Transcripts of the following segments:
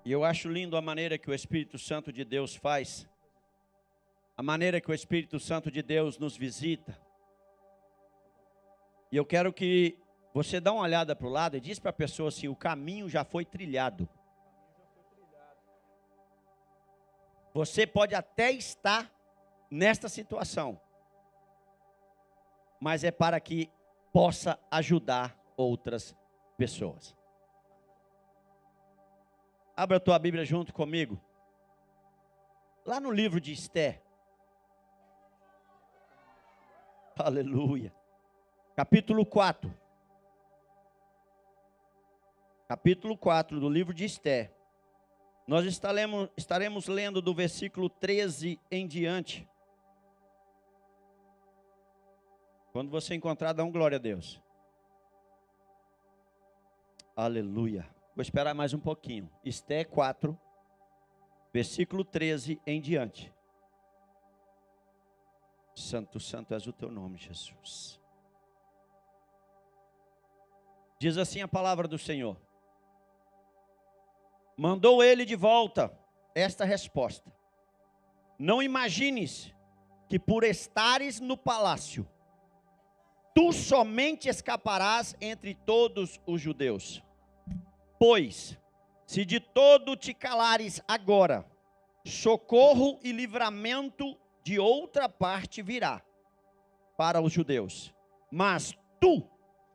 E eu acho lindo a maneira que o Espírito Santo de Deus faz, a maneira que o Espírito Santo de Deus nos visita. E eu quero que você dê uma olhada para o lado e diz para a pessoa assim: o caminho já foi trilhado. Você pode até estar nesta situação, mas é para que possa ajudar outras pessoas. Abra a tua Bíblia junto comigo. Lá no livro de Esther. Aleluia. Capítulo 4. Capítulo 4 do livro de Esther. Nós estaremos lendo do versículo 13 em diante. Quando você encontrar, dá um glória a Deus. Aleluia. Vou esperar mais um pouquinho. Esther 4, versículo 13 em diante. Santo, santo és o teu nome, Jesus. Diz assim a palavra do Senhor. Mandou ele de volta esta resposta: não imagines que por estares no palácio, tu somente escaparás entre todos os judeus. Pois, se de todo te calares agora, socorro e livramento de outra parte virá para os judeus. Mas tu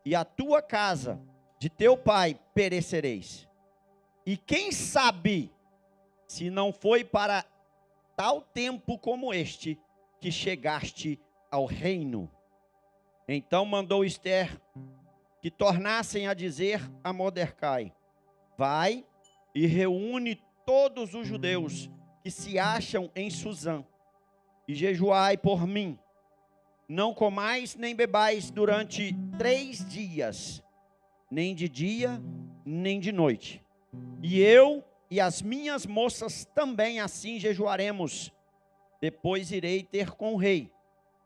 e a tua casa de teu pai perecereis. E quem sabe se não foi para tal tempo como este que chegaste ao reino. Então mandou Esther que tornassem a dizer a Mordecai: vai e reúne todos os judeus que se acham em Susã, e jejuai por mim. Não comais nem bebais durante 3 dias, nem de dia, nem de noite. E eu e as minhas moças também assim jejuaremos. Depois irei ter com o rei,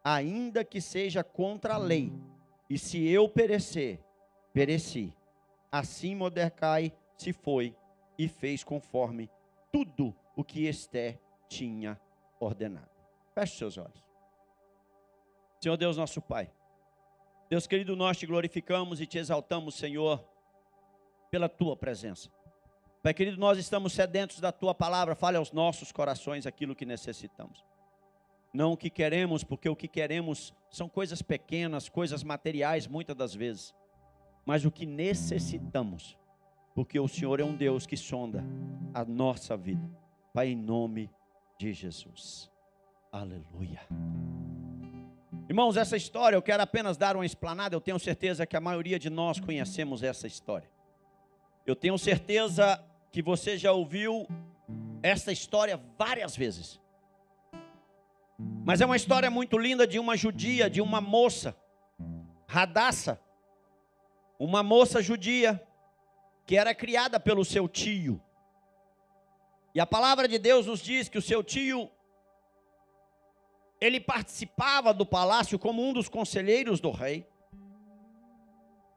ainda que seja contra a lei. E se eu perecer, pereci. Assim Mordecai se foi e fez conforme tudo o que Esther tinha ordenado. Feche seus olhos. Senhor Deus nosso Pai, Deus querido, nós te glorificamos e te exaltamos, Senhor, pela tua presença. Pai querido, nós estamos sedentos da tua palavra. Fale aos nossos corações aquilo que necessitamos. Não o que queremos, porque o que queremos são coisas pequenas, coisas materiais muitas das vezes. Mas o que necessitamos, porque o Senhor é um Deus que sonda a nossa vida. Pai, em nome de Jesus. Aleluia. Irmãos, essa história, eu quero apenas dar uma explanada. Eu tenho certeza que a maioria de nós conhecemos essa história. Eu tenho certeza que você já ouviu essa história várias vezes. Mas é uma história muito linda de uma judia, de uma moça, Radassa, uma moça judia que era criada pelo seu tio. E a palavra de Deus nos diz que o seu tio, ele participava do palácio como um dos conselheiros do rei.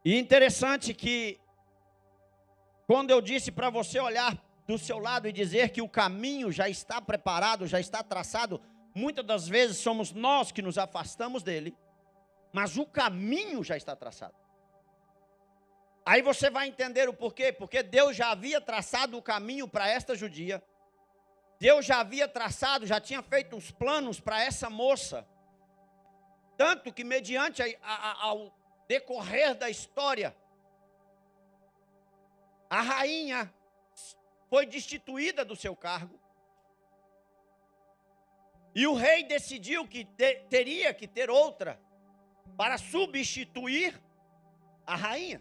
E interessante que, quando eu disse para você olhar do seu lado e dizer que o caminho já está preparado, já está traçado, muitas das vezes somos nós que nos afastamos dele, mas o caminho já está traçado. Aí você vai entender o porquê, porque Deus já havia traçado o caminho para esta judia. Deus já havia traçado, já tinha feito os planos para essa moça. Tanto que mediante ao decorrer da história, a rainha foi destituída do seu cargo. E o rei decidiu que teria que ter outra para substituir a rainha.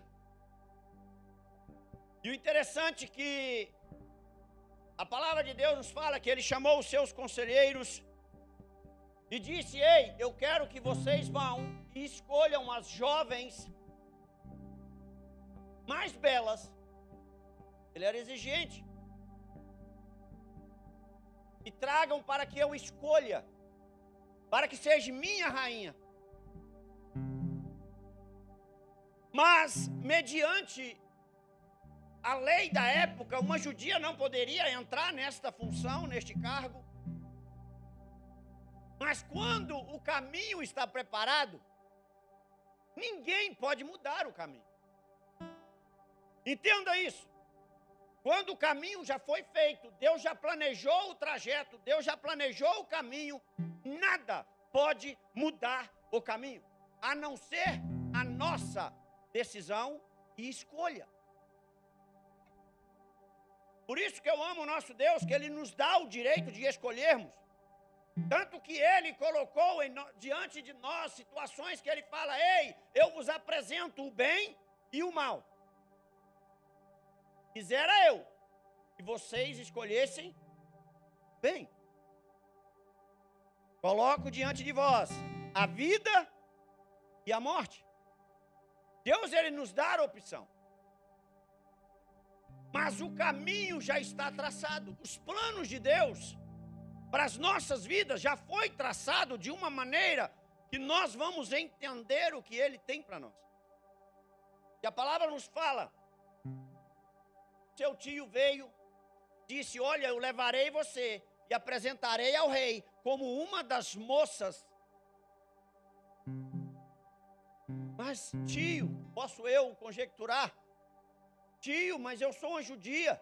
E o interessante é que a palavra de Deus nos fala que ele chamou os seus conselheiros e disse: ei, eu quero que vocês vão e escolham as jovens mais belas. Ele era exigente. E tragam para que eu escolha, para que seja minha rainha. Mas, mediante a lei da época, uma judia não poderia entrar nesta função, neste cargo. Mas quando o caminho está preparado, ninguém pode mudar o caminho. Entenda isso. Quando o caminho já foi feito, Deus já planejou o trajeto, Deus já planejou o caminho, nada pode mudar o caminho, a não ser a nossa decisão e escolha. Por isso que eu amo o nosso Deus, que Ele nos dá o direito de escolhermos. Tanto que Ele colocou diante de nós situações que Ele fala: ei, eu vos apresento o bem e o mal. Quisera eu que vocês escolhessem bem. Coloco diante de vós a vida e a morte. Deus, Ele nos dá a opção. Mas o caminho já está traçado. Os planos de Deus para as nossas vidas já foi traçado de uma maneira que nós vamos entender o que Ele tem para nós. E a palavra nos fala: seu tio veio, disse: olha, eu levarei você e apresentarei ao rei como uma das moças. Mas tio, posso eu conjecturar? Tio, mas eu sou uma judia.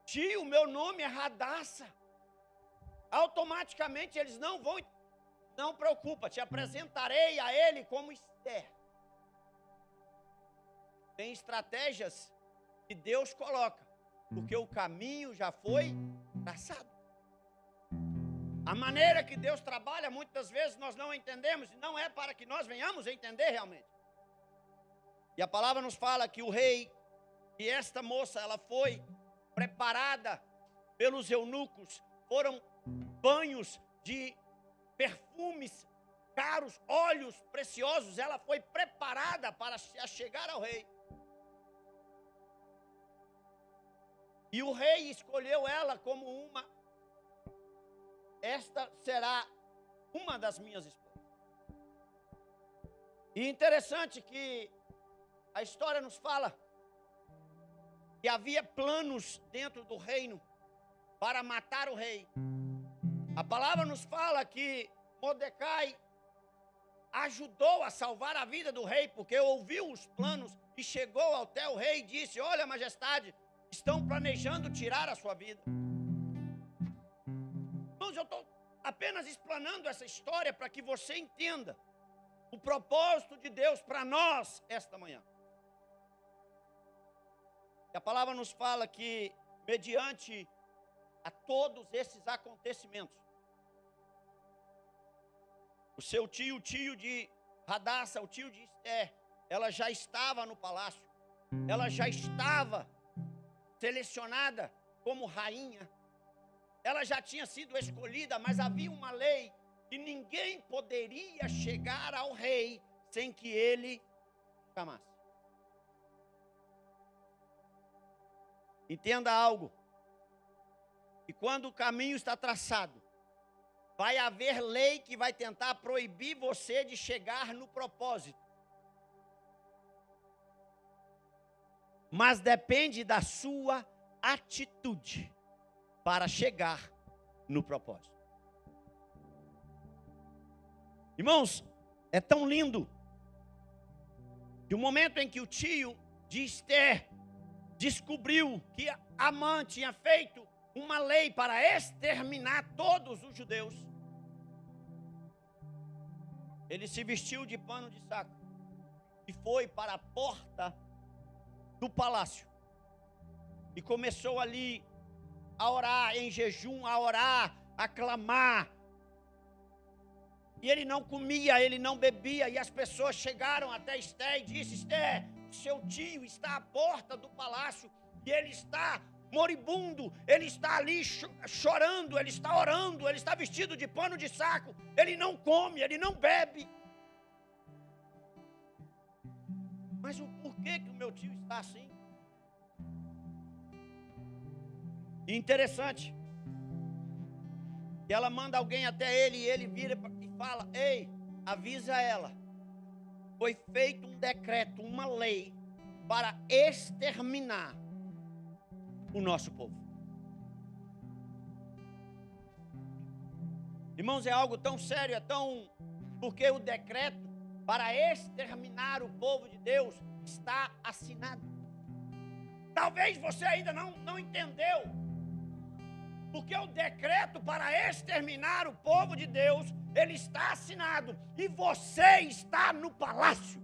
Tio, meu nome é Radassa. Automaticamente eles não vão. Não preocupa, te apresentarei a ele como Esther. Tem estratégias que Deus coloca, porque o caminho já foi traçado. A maneira que Deus trabalha, muitas vezes nós não entendemos, e não é para que nós venhamos a entender realmente. E a palavra nos fala que o rei, e esta moça, ela foi preparada pelos eunucos, foram banhos de perfumes caros, óleos preciosos, ela foi preparada para chegar ao rei. E o rei escolheu ela como esta será uma das minhas esposas. E interessante que a história nos fala que havia planos dentro do reino para matar o rei. A palavra nos fala que Mordecai ajudou a salvar a vida do rei, porque ouviu os planos e chegou até o rei e disse: olha, majestade, estão planejando tirar a sua vida. Irmãos, eu estou apenas explanando essa história para que você entenda o propósito de Deus para nós esta manhã. E a palavra nos fala que, mediante a todos esses acontecimentos, o seu tio, o tio de Radassa, o tio de Esther, ela já estava no palácio, ela já estava selecionada como rainha, ela já tinha sido escolhida, mas havia uma lei que ninguém poderia chegar ao rei sem que ele chamasse. Entenda algo, e quando o caminho está traçado, vai haver lei que vai tentar proibir você de chegar no propósito. Mas depende da sua atitude para chegar no propósito. Irmãos, é tão lindo que o momento em que o tio de Esther descobriu que Amã tinha feito uma lei para exterminar todos os judeus, ele se vestiu de pano de saco e foi para a porta do palácio e começou ali a orar em jejum, a orar, a clamar. E ele não comia, ele não bebia, e as pessoas chegaram até Esther e disse: Esther, seu tio está à porta do palácio e ele está moribundo, ele está ali chorando, ele está orando, ele está vestido de pano de saco, ele não come, ele não bebe. Mas o porquê que o meu tio está assim? E interessante, que ela manda alguém até ele e ele vira e fala: ei, avisa ela, foi feito um decreto, uma lei, para exterminar o nosso povo. Irmãos, é algo tão sério, porque o decreto para exterminar o povo de Deus está assinado. Talvez você ainda não entendeu, porque o decreto para exterminar o povo de Deus, ele está assinado, e você está no palácio.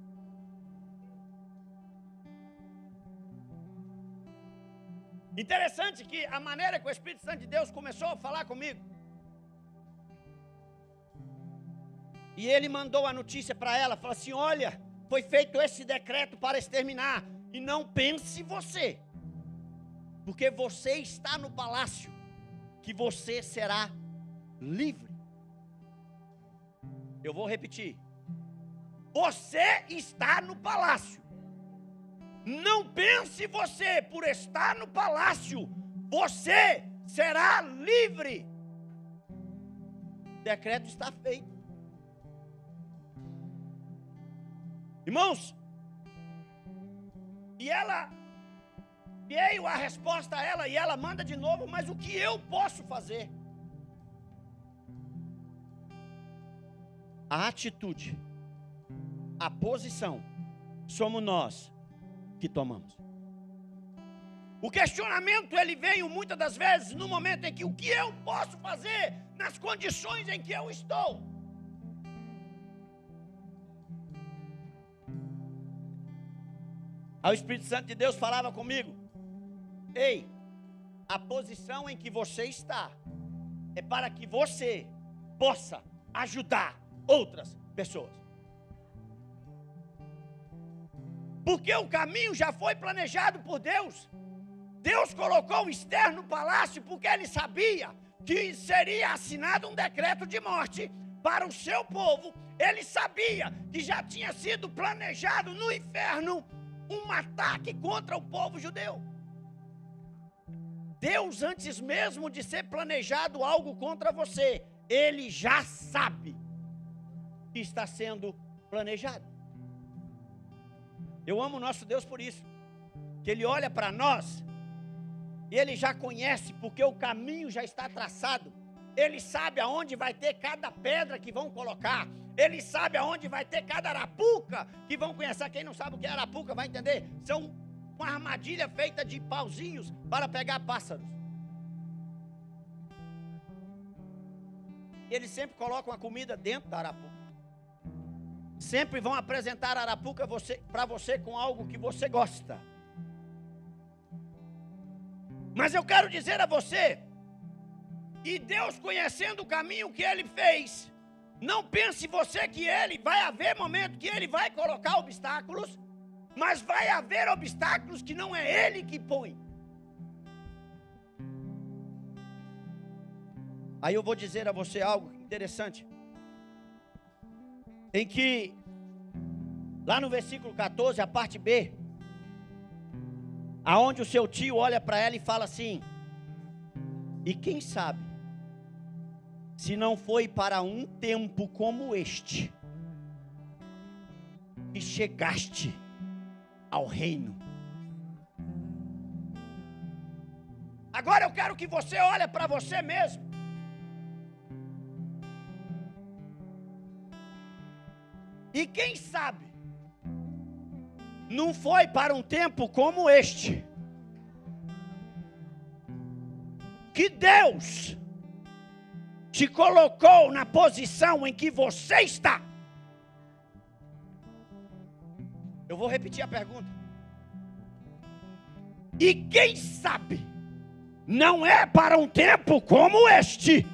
Interessante que a maneira que o Espírito Santo de Deus começou a falar comigo, e ele mandou a notícia para ela, falou assim: olha, foi feito esse decreto para exterminar, e não pense você, porque você está no palácio, que você será livre. Eu vou repetir: você está no palácio. Não pense você, por estar no palácio, você será livre. O decreto está feito. Irmãos, e ela veio a resposta a ela, e ela manda de novo: mas o que eu posso fazer? A atitude, a posição, somos nós que tomamos. O questionamento, ele vem muitas das vezes no momento em que: o que eu posso fazer nas condições em que eu estou? Aí o Espírito Santo de Deus falava comigo: ei, a posição em que você está é para que você possa ajudar outras pessoas. Porque o caminho já foi planejado por Deus. Deus colocou Esther no palácio porque ele sabia que seria assinado um decreto de morte para o seu povo. Ele sabia que já tinha sido planejado no inferno um ataque contra o povo judeu. Deus, antes mesmo de ser planejado algo contra você, ele já sabe que está sendo planejado. Eu amo o nosso Deus por isso, que ele olha para nós e ele já conhece, porque o caminho já está traçado. Ele sabe aonde vai ter cada pedra que vão colocar. Ele sabe aonde vai ter cada arapuca que vão conhecer. Quem não sabe o que é arapuca vai entender. São uma armadilha feita de pauzinhos para pegar pássaros. Eles sempre colocam a comida dentro da arapuca. Sempre vão apresentar a arapuca para você com algo que você gosta. Mas eu quero dizer a você, e Deus conhecendo o caminho que ele fez, não pense você que vai haver momento que ele vai colocar obstáculos, mas vai haver obstáculos que não é ele que põe. Aí eu vou dizer a você algo interessante, em que lá no versículo 14, a parte B, aonde o seu tio olha para ela e fala assim: e quem sabe, se não foi para um tempo como este, que chegaste ao reino. Agora eu quero que você olhe para você mesmo. E quem sabe, não foi para um tempo como este, que Deus te colocou na posição em que você está. Eu vou repetir a pergunta. E quem sabe, não é para um tempo como este,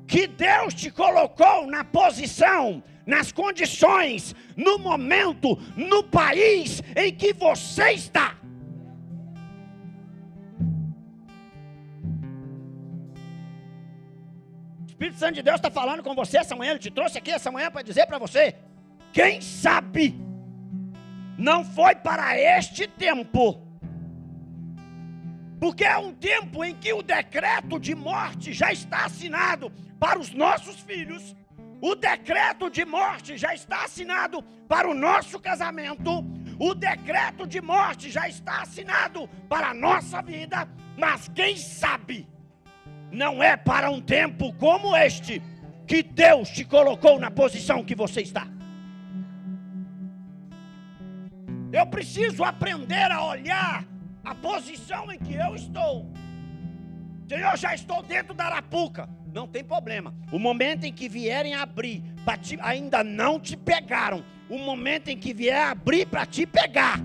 que Deus te colocou na posição, nas condições, no momento, no país em que você está. O Espírito Santo de Deus está falando com você essa manhã. Ele te trouxe aqui essa manhã para dizer para você: quem sabe, não foi para este tempo, porque é um tempo em que o decreto de morte já está assinado para os nossos filhos. O decreto de morte já está assinado para o nosso casamento. O decreto de morte já está assinado para a nossa vida, mas quem sabe, não é para um tempo como este que Deus te colocou na posição que você está. Eu preciso aprender a olhar a posição em que eu estou. Senhor, já estou dentro da arapuca. Não tem problema. O momento em que vierem abrir, ainda não te pegaram. O momento em que vier abrir para te pegar,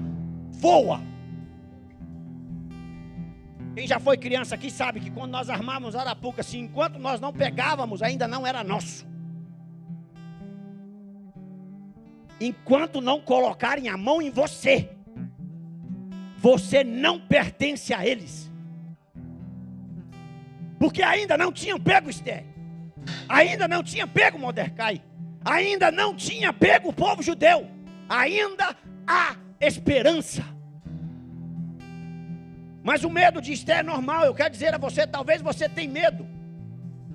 voa. Quem já foi criança aqui sabe que quando nós armávamos a arapuca, assim, enquanto nós não pegávamos, ainda não era nosso. Enquanto não colocarem a mão em você, você não pertence a eles. Porque ainda não tinham pego Esther, ainda não tinha pego Mordecai, ainda não tinha pego o povo judeu. Ainda há esperança. Mas o medo de Esther é normal. Eu quero dizer a você, talvez você tenha medo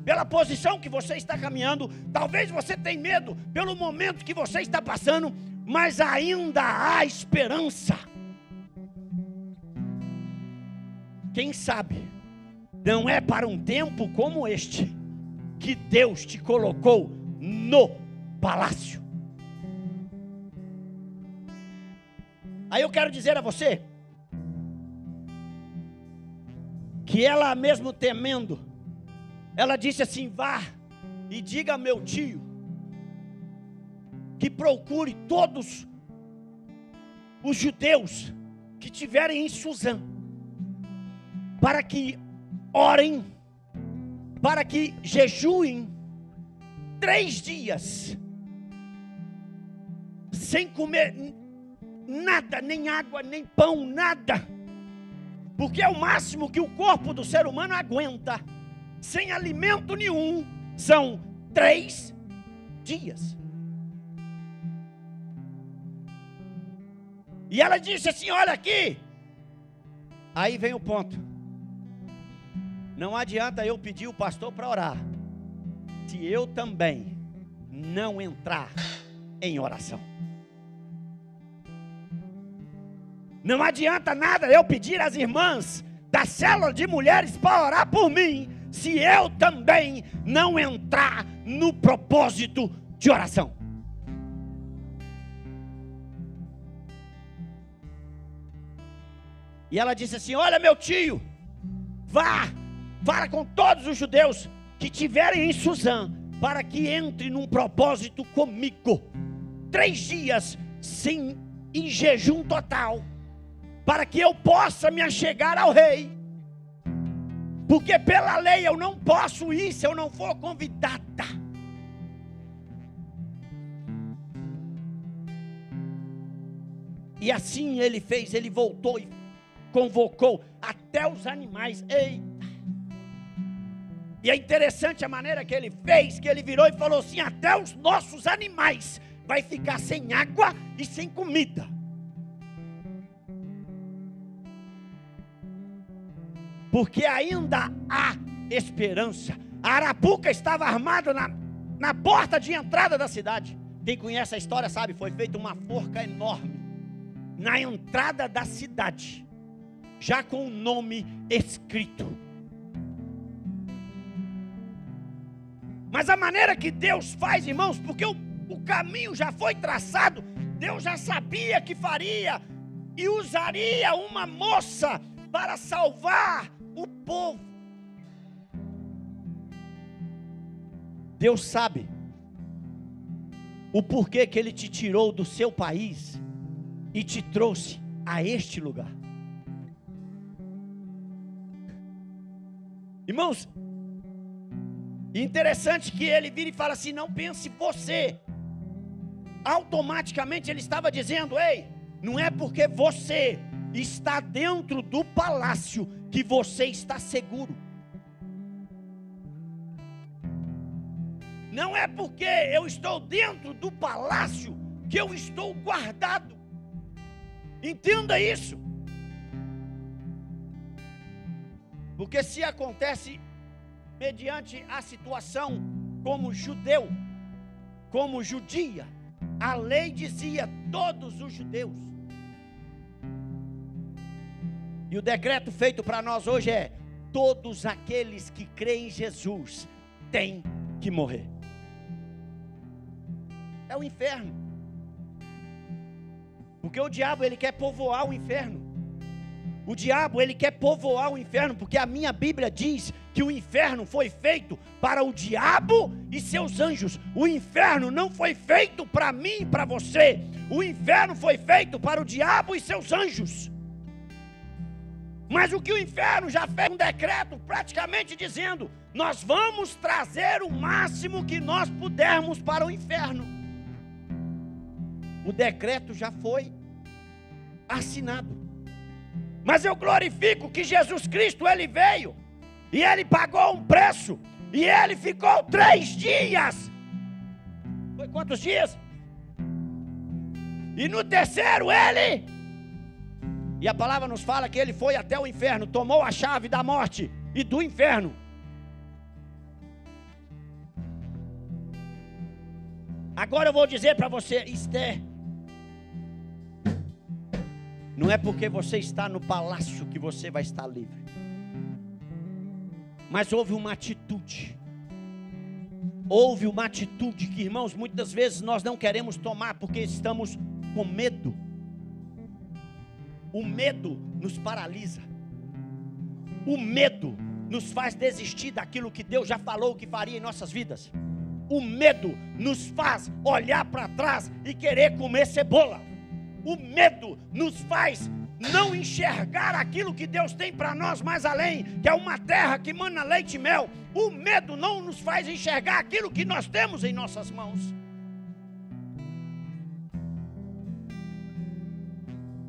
pela posição que você está caminhando, talvez você tenha medo pelo momento que você está passando, mas ainda há esperança. Quem sabe não é para um tempo como este que Deus te colocou no palácio. Aí eu quero dizer a você que ela mesmo temendo, ela disse assim: vá e diga a meu tio que procure todos os judeus que estiverem em Suzã, para que orem, para que jejuem 3 dias, sem comer nada, nem água, nem pão, nada, porque é o máximo que o corpo do ser humano aguenta, sem alimento nenhum, são 3 dias. E ela disse assim: olha aqui. Aí vem o ponto. Não adianta eu pedir o pastor para orar, se eu também não entrar em oração. Não adianta nada eu pedir às irmãs da célula de mulheres para orar por mim, se eu também não entrar no propósito de oração. E ela disse assim: olha, meu tio, vá, fala com todos os judeus que estiverem em Suzã, para que entre num propósito comigo, 3 dias em jejum total, para que eu possa me achegar ao rei, porque pela lei eu não posso ir se eu não for convidada. E assim ele fez, ele voltou e convocou até os animais. Eita! E é interessante a maneira que ele fez, que ele virou e falou assim: até os nossos animais vai ficar sem água e sem comida. Porque ainda há esperança. A arapuca estava armada na porta de entrada da cidade. Quem conhece a história sabe, foi feita uma forca enorme na entrada da cidade, já com o nome escrito. Mas a maneira que Deus faz, irmãos, porque o caminho já foi traçado, Deus já sabia que faria e usaria uma moça para salvar o povo. Deus sabe o porquê que Ele te tirou do seu país e te trouxe a este lugar. Irmãos, interessante que ele vira e fala assim: não pense você. Automaticamente ele estava dizendo: ei, não é porque você está dentro do palácio que você está seguro. Não é porque eu estou dentro do palácio que eu estou guardado. Entenda isso. Porque se acontece mediante a situação como judeu, como judia, a lei dizia todos os judeus. E o decreto feito para nós hoje é: todos aqueles que creem em Jesus têm que morrer. É o inferno. Porque o diabo, ele quer povoar o inferno. O diabo, ele quer povoar o inferno, porque a minha Bíblia diz que o inferno foi feito para o diabo e seus anjos. O inferno não foi feito para mim e para você. O inferno foi feito para o diabo e seus anjos. Mas o que o inferno já fez um decreto praticamente dizendo: nós vamos trazer o máximo que nós pudermos para o inferno. O decreto já foi assinado. Mas eu glorifico que Jesus Cristo, ele veio e ele pagou um preço e ele ficou 3 dias. Foi quantos dias? E no terceiro ele... E a palavra nos fala que ele foi até o inferno, tomou a chave da morte e do inferno. Agora eu vou dizer para você, Esther, não é porque você está no palácio que você vai estar livre. Mas houve uma atitude. Houve uma atitude que, irmãos, muitas vezes nós não queremos tomar porque estamos com medo. O medo nos paralisa. O medo nos faz desistir daquilo que Deus já falou que faria em nossas vidas. O medo nos faz olhar para trás e querer comer cebola. O medo nos faz não enxergar aquilo que Deus tem para nós mais além, que é uma terra que mana leite e mel. O medo não nos faz enxergar aquilo que nós temos em nossas mãos.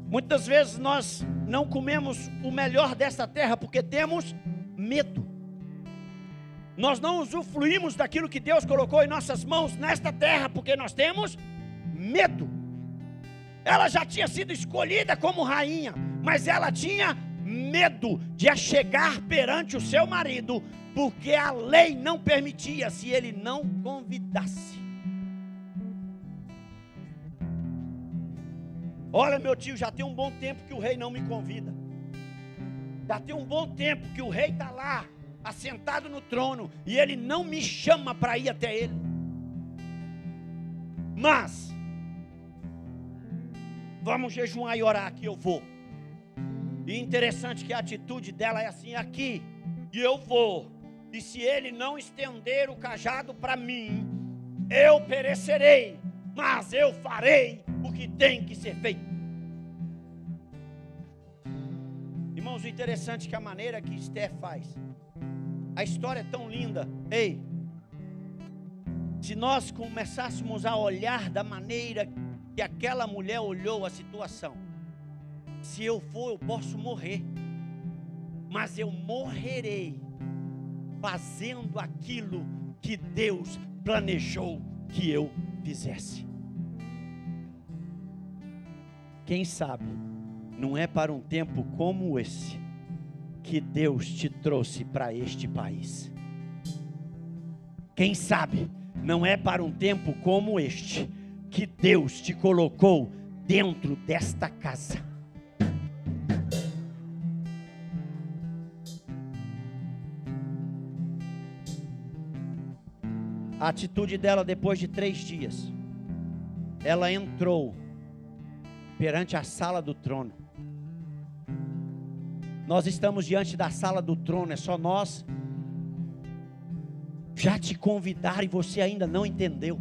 Muitas vezes nós não comemos o melhor desta terra porque temos medo. Nós não usufruímos daquilo que Deus colocou em nossas mãos nesta terra porque nós temos medo. Ela já tinha sido escolhida como rainha, mas ela tinha medo de chegar perante o seu marido, porque a lei não permitia se ele não convidasse. Olha, meu tio, já tem um bom tempo que o rei não me convida. Já tem um bom tempo que o rei está lá, assentado no trono, e ele não me chama para ir até ele. Mas vamos jejuar e orar que eu vou. E interessante que a atitude dela é assim: aqui, e eu vou. E se ele não estender o cajado para mim, eu perecerei, mas eu farei o que tem que ser feito. Irmãos, o interessante é que a maneira que Esther faz, a história é tão linda. Ei, se nós começássemos a olhar da maneira que aquela mulher olhou a situação, se eu for, eu posso morrer, mas eu morrerei fazendo aquilo que Deus planejou que eu fizesse. Quem sabe não é para um tempo como esse que Deus te trouxe para este país. Quem sabe não é para um tempo como este que Deus te colocou dentro desta casa. A atitude dela depois de 3 dias, ela entrou perante a sala do trono. Nós estamos diante da sala do trono, é só nós. Já te convidaram e você ainda não entendeu.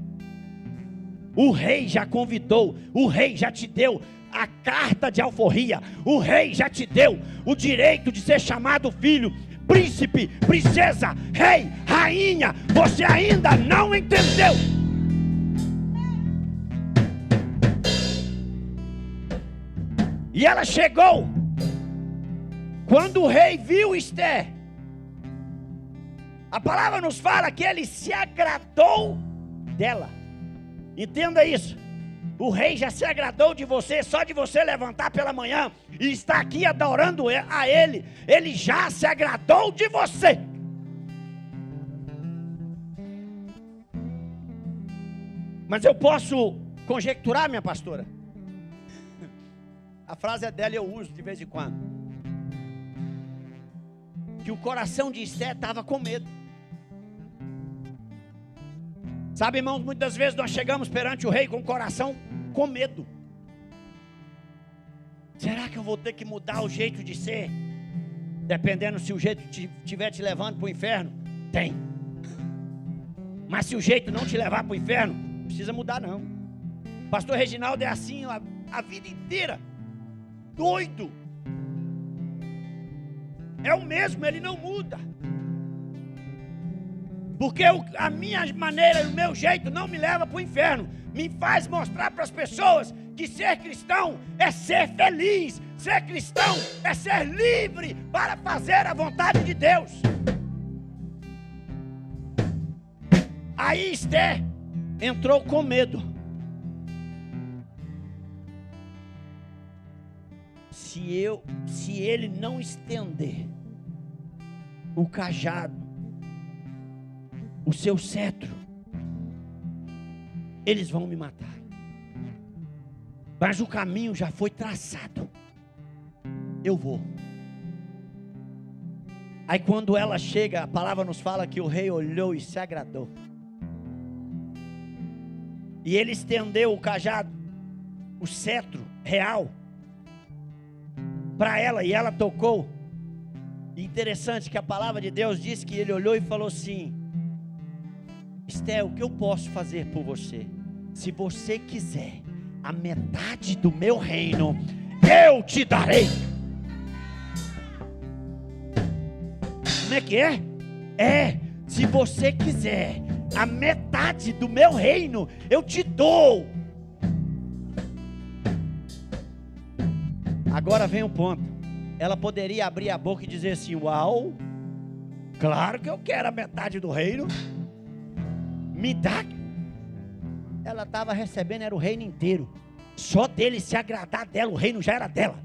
O rei já convidou, o rei já te deu a carta de alforria, o rei já te deu o direito de ser chamado filho, príncipe, princesa, rei, rainha. Você ainda não entendeu. E ela chegou. Quando o rei viu Esther, a palavra nos fala que ele se agradou dela. Entenda isso. O rei já se agradou de você, só de você levantar pela manhã e estar aqui adorando a ele. Ele já se agradou de você. Mas eu posso conjecturar, minha pastora? A frase é dela e eu uso de vez em quando. que o coração de Esté estava com medo. Sabe, irmãos, muitas vezes nós chegamos perante o rei com o coração com medo. Será que eu vou ter que mudar o jeito de ser? Dependendo se o jeito estiver te levando para o inferno, tem. Mas se o jeito não te levar para o inferno, não precisa mudar não. Pastor Reginaldo é assim a vida inteira. Doido. É o mesmo, ele não muda. Porque a minha maneira, o meu jeito não me leva para o inferno. Me faz mostrar para as pessoas que ser cristão é ser feliz. Ser cristão é ser livre para fazer a vontade de Deus. Aí Esté entrou com medo. Se ele não estender o cajado, o seu cetro, eles vão me matar. Mas o caminho já foi traçado. Eu vou. Aí quando ela chega, a palavra nos fala que o rei olhou e se agradou. E ele estendeu o cajado, o cetro real, para ela, e ela tocou. E interessante que a palavra de Deus diz que ele olhou e falou assim: Esté, o que eu posso fazer por você? Se você quiser a metade do meu reino, eu te darei. Como é que é? Se você quiser a metade do meu reino, eu te dou. Agora vem um ponto. Ela poderia abrir a boca e dizer assim: uau, claro que eu quero a metade do reino. Me dá. Ela estava recebendo, era o reino inteiro. Só dele se agradar dela, o reino já era dela.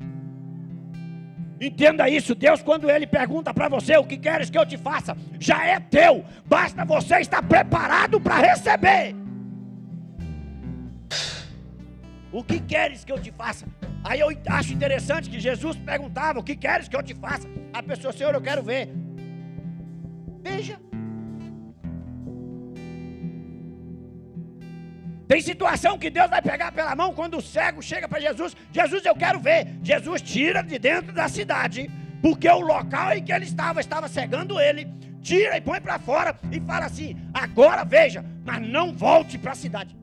Entenda isso. Deus, quando ele pergunta para você: o que queres que eu te faça? Já é teu, basta você estar preparado para receber. O que queres que eu te faça? Aí eu acho interessante que Jesus perguntava: o que queres que eu te faça? A pessoa: Senhor, eu quero ver. Veja. Tem situação que Deus vai pegar pela mão quando o cego chega para Jesus: Jesus, eu quero ver. Jesus tira de dentro da cidade, porque o local em que ele estava cegando ele. Tira e põe para fora e fala assim: agora veja, mas não volte para a cidade.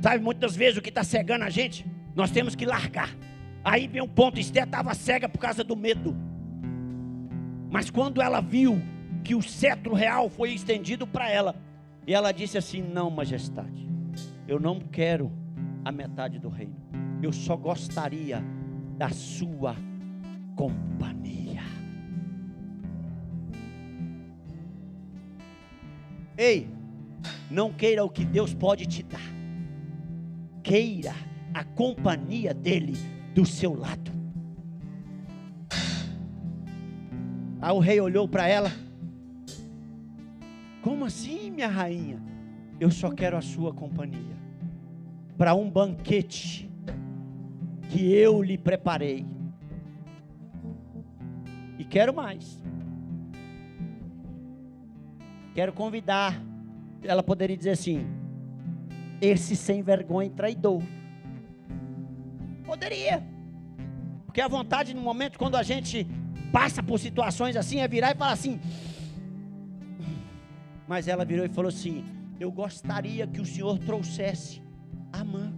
Sabe, muitas vezes o que está cegando a gente, nós temos que largar. Aí vem um ponto: Esté estava cega por causa do medo. Mas quando ela viu que o cetro real foi estendido para ela, e ela disse assim: não, majestade, eu não quero a metade do reino, eu só gostaria da sua companhia. Ei, não queira o que Deus pode te dar, queira a companhia dele do seu lado. Aí o rei olhou para ela: como assim, minha rainha? Eu só quero a sua companhia para um banquete que eu lhe preparei. E quero mais. Quero convidar. Ela poderia dizer assim: esse sem vergonha e traidor. Poderia. Porque a vontade, no momento quando a gente passa por situações assim, é virar e falar assim. Mas ela virou e falou assim: eu gostaria que o Senhor trouxesse Amã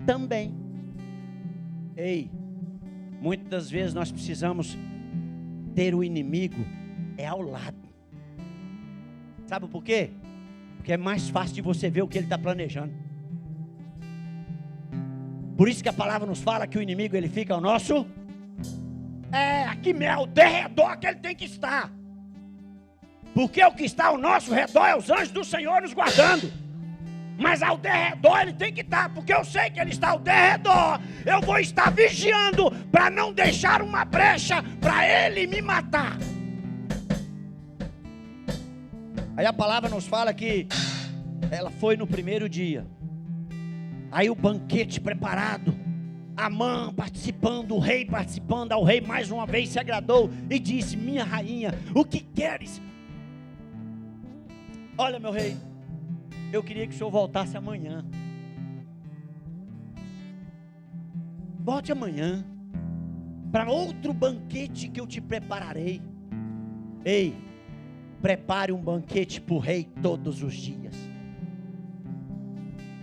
também. Ei, muitas das vezes nós precisamos ter o inimigo ao lado. Sabe por quê? Porque é mais fácil de você ver o que ele está planejando. Por isso que a palavra nos fala que o inimigo ele fica ao nosso. Aqui ao derredor que ele tem que estar. Porque o que está ao nosso redor é os anjos do Senhor nos guardando. Mas ao derredor ele tem que estar, porque eu sei que ele está ao derredor. Eu vou estar vigiando para não deixar uma brecha para ele me matar. Aí a palavra nos fala que ela foi no primeiro dia. Aí o banquete preparado. Amã participando, o rei participando, ao rei mais uma vez se agradou e disse: minha rainha, o que queres? Olha, meu rei, eu queria que o senhor voltasse amanhã. Volte amanhã para outro banquete que eu te prepararei. Ei, prepare um banquete para o rei todos os dias.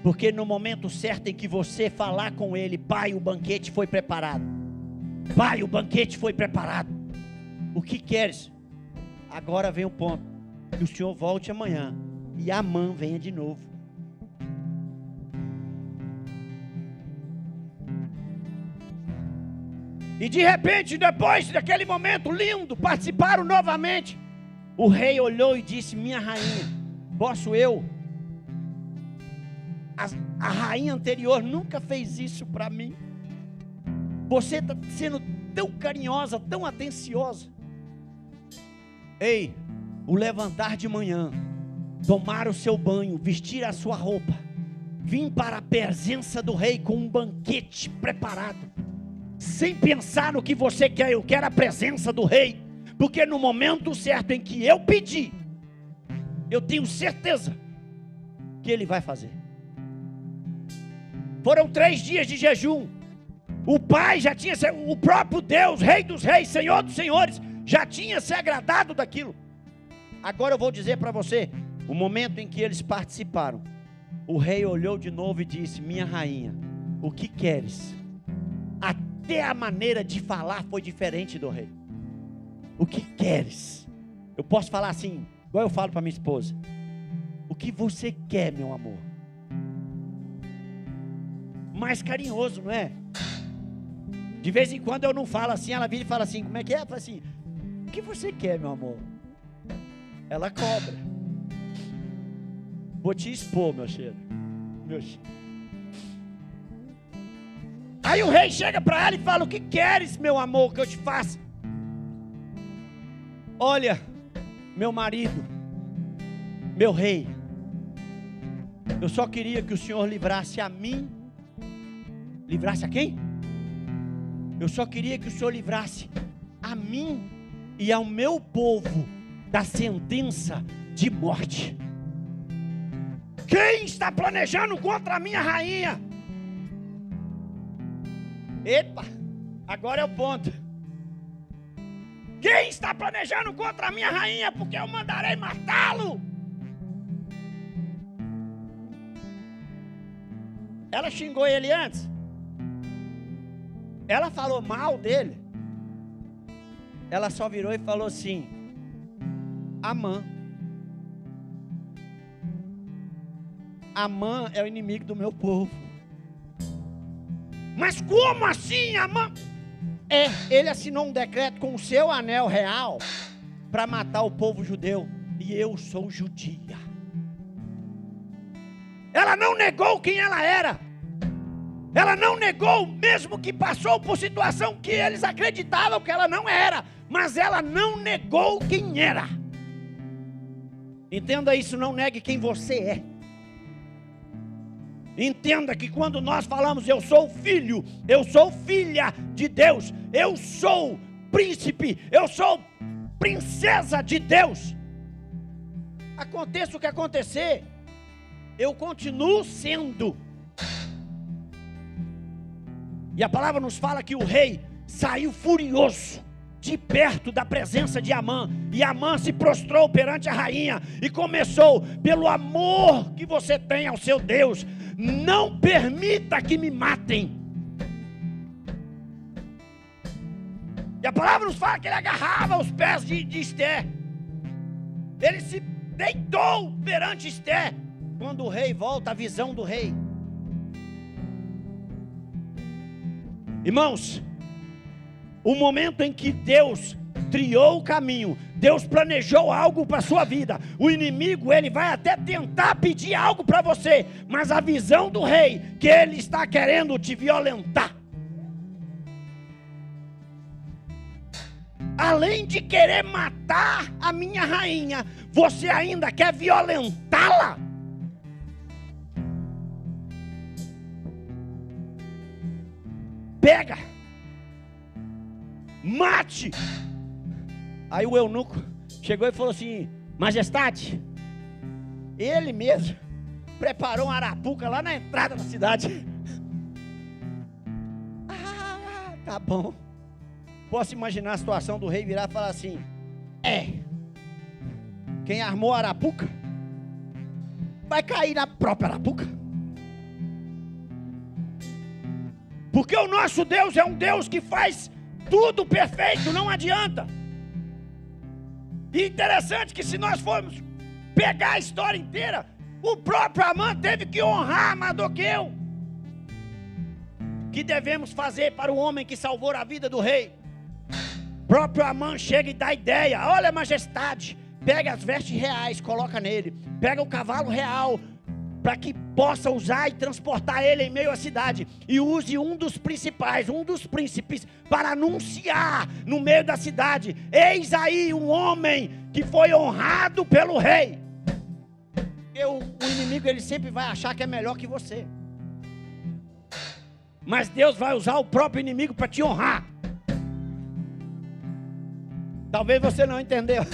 Porque no momento certo em que você falar com ele: pai, o banquete foi preparado. Pai, o banquete foi preparado. O que queres? Agora vem o ponto: que o senhor volte amanhã e Amã venha de novo. E de repente, depois daquele momento lindo, participaram novamente. O rei olhou e disse: minha rainha, posso eu? A rainha anterior nunca fez isso para mim. Você está sendo tão carinhosa, tão atenciosa. Ei, o levantar de manhã, tomar o seu banho, vestir a sua roupa, vir para a presença do rei com um banquete preparado, sem pensar no que você quer. Eu quero a presença do rei, porque no momento certo em que eu pedir, eu tenho certeza que ele vai fazer. Foram 3 dias de jejum. O pai já tinha, o próprio Deus, rei dos reis, senhor dos senhores, já tinha se agradado daquilo. Agora eu vou dizer para você, o momento em que eles participaram, o rei olhou de novo e disse: minha rainha, o que queres? Até a maneira de falar foi diferente do rei. O que queres? Eu posso falar assim, igual eu falo para minha esposa: o que você quer, meu amor? Mais carinhoso, não é? De vez em quando eu não falo assim, ela vira e fala assim: como é que é? Fala assim: o que você quer, meu amor? Ela cobra. Vou te expor, meu cheiro. Aí o rei chega para ela e fala: o que queres, meu amor, que eu te faça? Olha, meu marido, meu rei, eu só queria que o senhor livrasse a mim. Livrasse a quem? Eu só queria que o senhor livrasse a mim e ao meu povo da sentença de morte. Quem está planejando contra a minha rainha? Epa, agora é o ponto. Quem está planejando contra a minha rainha? Porque eu mandarei matá-lo. Ela xingou ele antes. Ela falou mal dele. Ela só virou e falou assim: Amã. Amã é o inimigo do meu povo. Mas como assim, Amã? Ele assinou um decreto com o seu anel real para matar o povo judeu. E eu sou judia. Ela não negou quem ela era. Ela não negou, mesmo que passou por situação que eles acreditavam que ela não era. Mas ela não negou quem era. Entenda isso, não negue quem você é. Entenda que quando nós falamos: eu sou filho, eu sou filha de Deus, eu sou príncipe, eu sou princesa de Deus, aconteça o que acontecer, eu continuo sendo. E a palavra nos fala que o rei saiu furioso de perto da presença de Amã, e Amã se prostrou perante a rainha e começou: pelo amor que você tem ao seu Deus, não permita que me matem. E a palavra nos fala que ele agarrava os pés de Esther. Ele se deitou perante Esther. Quando o rei volta, a visão do rei. Irmãos, o momento em que Deus triou o caminho, Deus planejou algo para a sua vida. O inimigo, ele vai até tentar pedir algo para você, mas a visão do rei, que ele está querendo te violentar. Além de querer matar a minha rainha, você ainda quer violentá-la. pega, mate. Aí o eunuco chegou e falou assim: majestade, ele mesmo preparou uma arapuca lá na entrada da cidade. Tá bom. Posso imaginar a situação do rei virar e falar assim: quem armou a arapuca vai cair na própria arapuca. Porque o nosso Deus é um Deus que faz tudo perfeito, não adianta. E interessante que se nós formos pegar a história inteira, o próprio Amã teve que honrar Mardoqueu. Que devemos fazer para o homem que salvou a vida do rei? O próprio Amã chega e dá ideia: olha, majestade, pega as vestes reais, coloca nele, pega o cavalo real, para que possa usar e transportar ele em meio à cidade, e use um dos principais, um dos príncipes, para anunciar no meio da cidade: eis aí um homem que foi honrado pelo rei. Porque o inimigo, ele sempre vai achar que é melhor que você, mas Deus vai usar o próprio inimigo para te honrar. Talvez você não entendeu.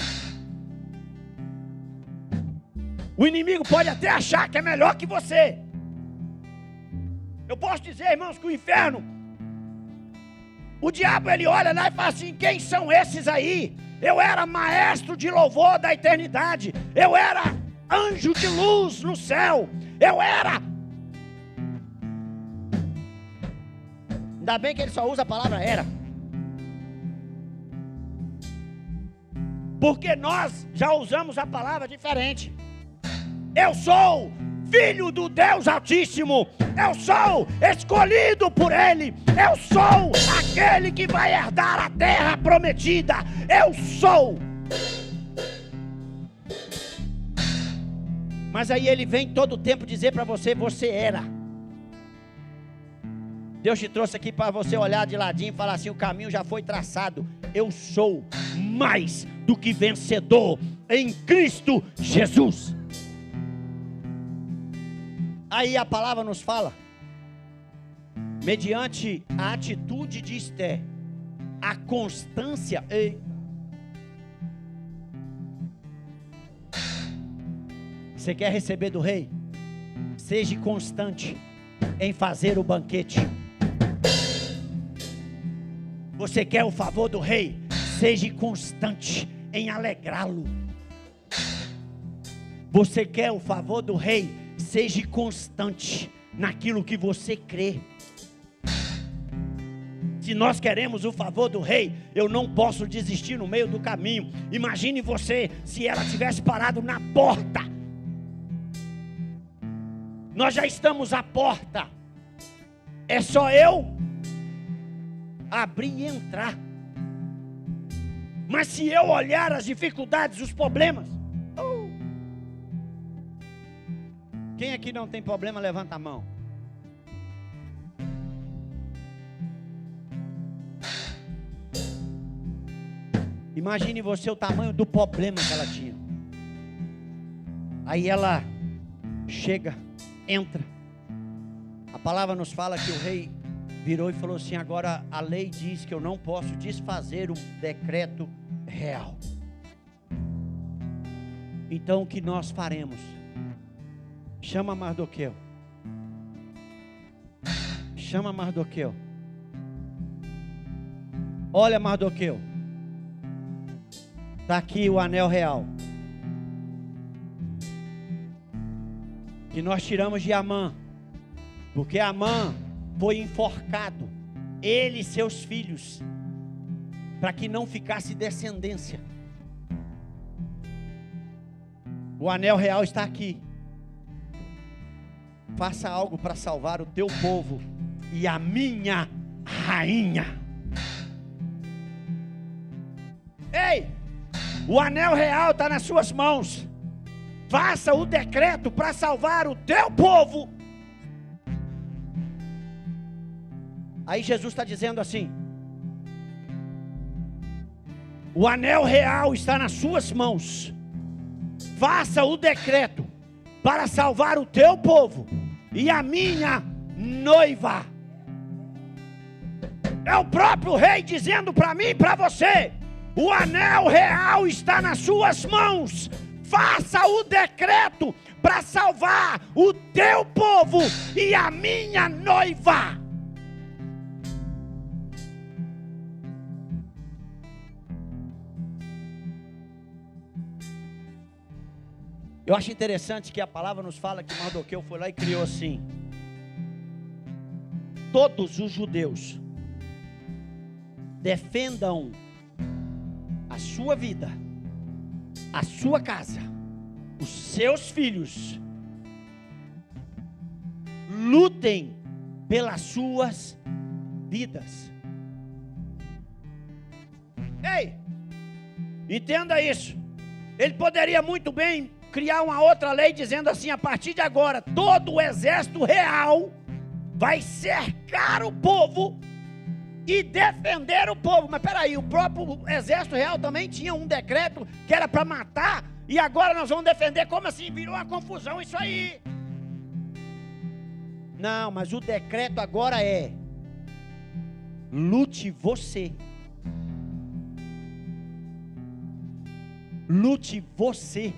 O inimigo pode até achar que é melhor que você. Eu posso dizer, irmãos, que o inferno, o diabo, ele olha lá e fala assim: quem são esses aí? Eu era maestro de louvor da eternidade, eu era anjo de luz no céu, eu era... Ainda bem que ele só usa a palavra era, porque nós já usamos a palavra diferente. Eu sou filho do Deus Altíssimo, eu sou escolhido por Ele, eu sou aquele que vai herdar a terra prometida, eu sou. Mas aí ele vem todo o tempo dizer para você: você era. Deus te trouxe aqui para você olhar de ladinho e falar assim: o caminho já foi traçado, eu sou mais do que vencedor em Cristo Jesus. Aí a palavra nos fala, mediante a atitude de Esté, a constância. Você quer receber do rei? Seja constante em fazer o banquete. Você quer o favor do rei? Seja constante em alegrá-lo. Você quer o favor do rei? Seja constante naquilo que você crê. Se nós queremos o favor do rei, eu não posso desistir no meio do caminho. Imagine você, se ela tivesse parado na porta. Nós já estamos à porta, é só eu abrir e entrar. Mas se eu olhar as dificuldades, os problemas, quem aqui não tem problema, levanta a mão. Imagine você o tamanho do problema que ela tinha. Aí ela chega, entra. A palavra nos fala que o rei virou e falou assim: agora a lei diz que eu não posso desfazer o decreto real. Então o que nós faremos? Chama Mardoqueu. Chama Mardoqueu. Olha, Mardoqueu, está aqui o anel real que nós tiramos de Amã, porque Amã foi enforcado, ele e seus filhos, para que não ficasse descendência. O anel real está aqui. Faça algo para salvar o teu povo e a minha rainha. Ei, o anel real está nas suas mãos. Faça o decreto para salvar o teu povo. Aí Jesus está dizendo assim: o anel real está nas suas mãos. Faça o decreto para salvar o teu povo e a minha noiva. É o próprio rei dizendo para mim e para você: o anel real está nas suas mãos. Faça o decreto para salvar o teu povo e a minha noiva. Eu acho interessante que a palavra nos fala que Mardoqueu foi lá e criou assim: todos os judeus defendam a sua vida, a sua casa, os seus filhos, lutem pelas suas vidas. Ei, entenda isso. Ele poderia muito bem criar uma outra lei dizendo assim: a partir de agora, todo o exército real vai cercar o povo e defender o povo. Mas peraí, o próprio exército real também tinha um decreto que era para matar, e agora nós vamos defender? Como assim? Virou uma confusão isso aí. Não, mas o decreto agora é: lute você. Lute você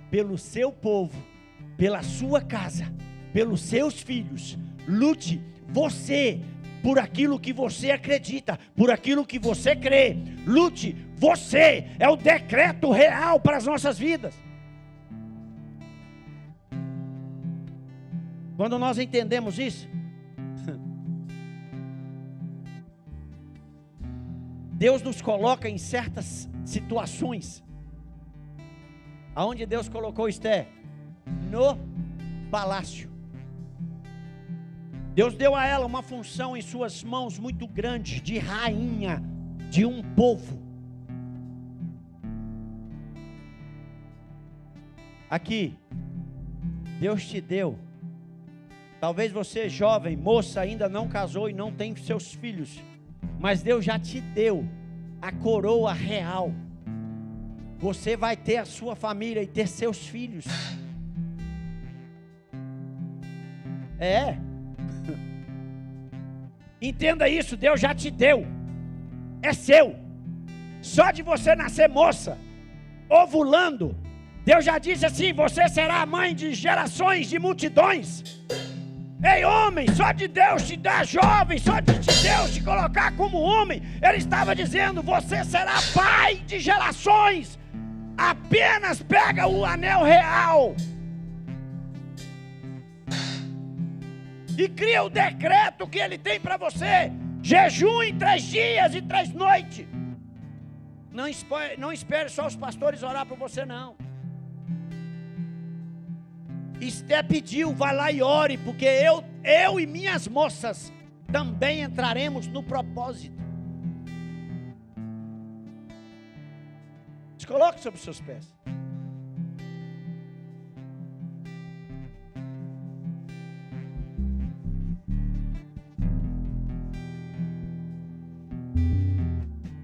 pelo seu povo, pela sua casa, pelos seus filhos. Lute você por aquilo que você acredita, por aquilo que você crê. Lute você. É o decreto real para as nossas vidas. Quando nós entendemos isso, Deus nos coloca em certas situações. Aonde Deus colocou Esther? No palácio. Deus deu a ela uma função em suas mãos muito grande, de rainha de um povo. Aqui, Deus te deu. Talvez você, jovem, moça, ainda não casou e não tem seus filhos, mas Deus já te deu a coroa real. Você vai ter a sua família e ter seus filhos. É. Entenda isso, Deus já te deu. É seu. Só de você nascer moça, ovulando, Deus já disse assim: você será a mãe de gerações, de multidões. Ei, homem, só de Deus te dar jovem, só de Deus te colocar como homem, Ele estava dizendo: você será pai de gerações. Apenas pega o anel real e cria o decreto que Ele tem para você. Jejum em 3 dias e 3 noites. Não espere só os pastores orar por você, não. Esther pediu: vai lá e ore, porque eu e minhas moças também entraremos no propósito. Se coloque sobre os seus pés.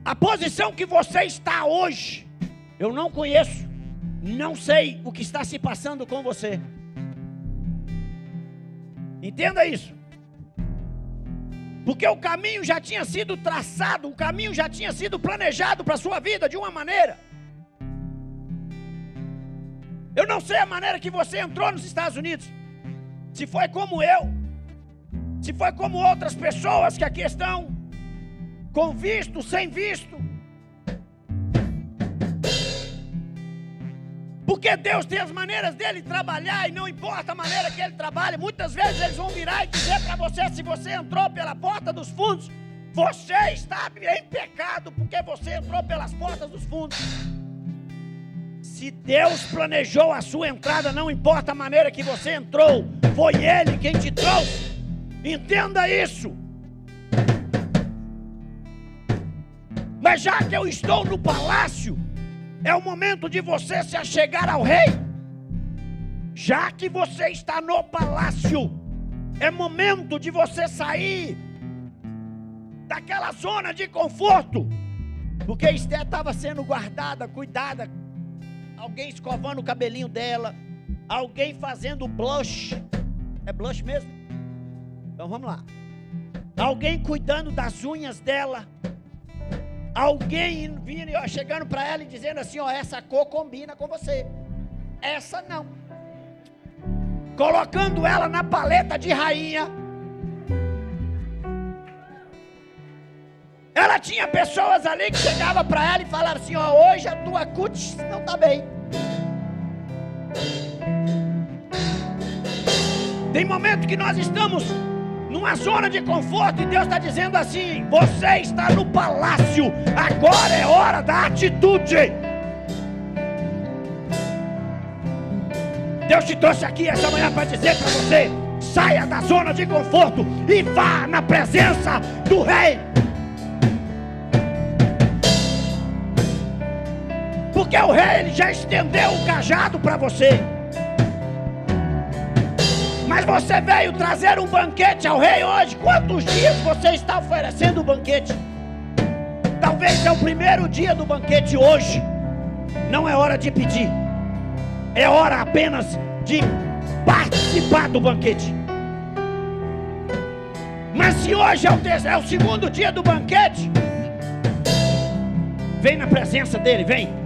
A posição que você está hoje, eu não conheço, não sei o que está se passando com você. Entenda isso. Porque o caminho já tinha sido traçado, o caminho já tinha sido planejado para a sua vida de uma maneira. Eu não sei a maneira que você entrou nos Estados Unidos. Se foi como eu, se foi como outras pessoas que aqui estão, com visto, sem visto. Porque Deus tem as maneiras dele trabalhar, e não importa a maneira que ele trabalha. Muitas vezes eles vão virar e dizer para você: se você entrou pela porta dos fundos, você está em pecado, porque você entrou pelas portas dos fundos. Se Deus planejou a sua entrada, não importa a maneira que você entrou, foi Ele quem te trouxe. Entenda isso. Mas já que eu estou no palácio, é o momento de você se achegar ao rei. Já que você está no palácio, é momento de você sair daquela zona de conforto. Porque Esther estava sendo guardada, cuidada. Alguém escovando o cabelinho dela, alguém fazendo blush. É blush mesmo? Então vamos lá. alguém cuidando das unhas dela, alguém vindo, chegando para ela e dizendo assim, ó, essa cor combina com você, essa não, colocando ela na paleta de rainha. Ela tinha pessoas ali que chegavam para ela e falavam assim, ó, hoje a tua cutis não está bem. Tem momento que nós estamos numa zona de conforto e Deus está dizendo assim, você está no palácio, agora é hora da atitude. Deus te trouxe aqui essa manhã para dizer para você, saia da zona de conforto e vá na presença do Rei. Porque o Rei, ele já estendeu o cajado para você. Mas você veio trazer um banquete ao Rei hoje. Quantos dias você está oferecendo o banquete? Talvez é o primeiro dia do banquete hoje. Não é hora de pedir. É hora apenas de participar do banquete. Mas se hoje é o segundo dia do banquete, vem na presença dele, vem.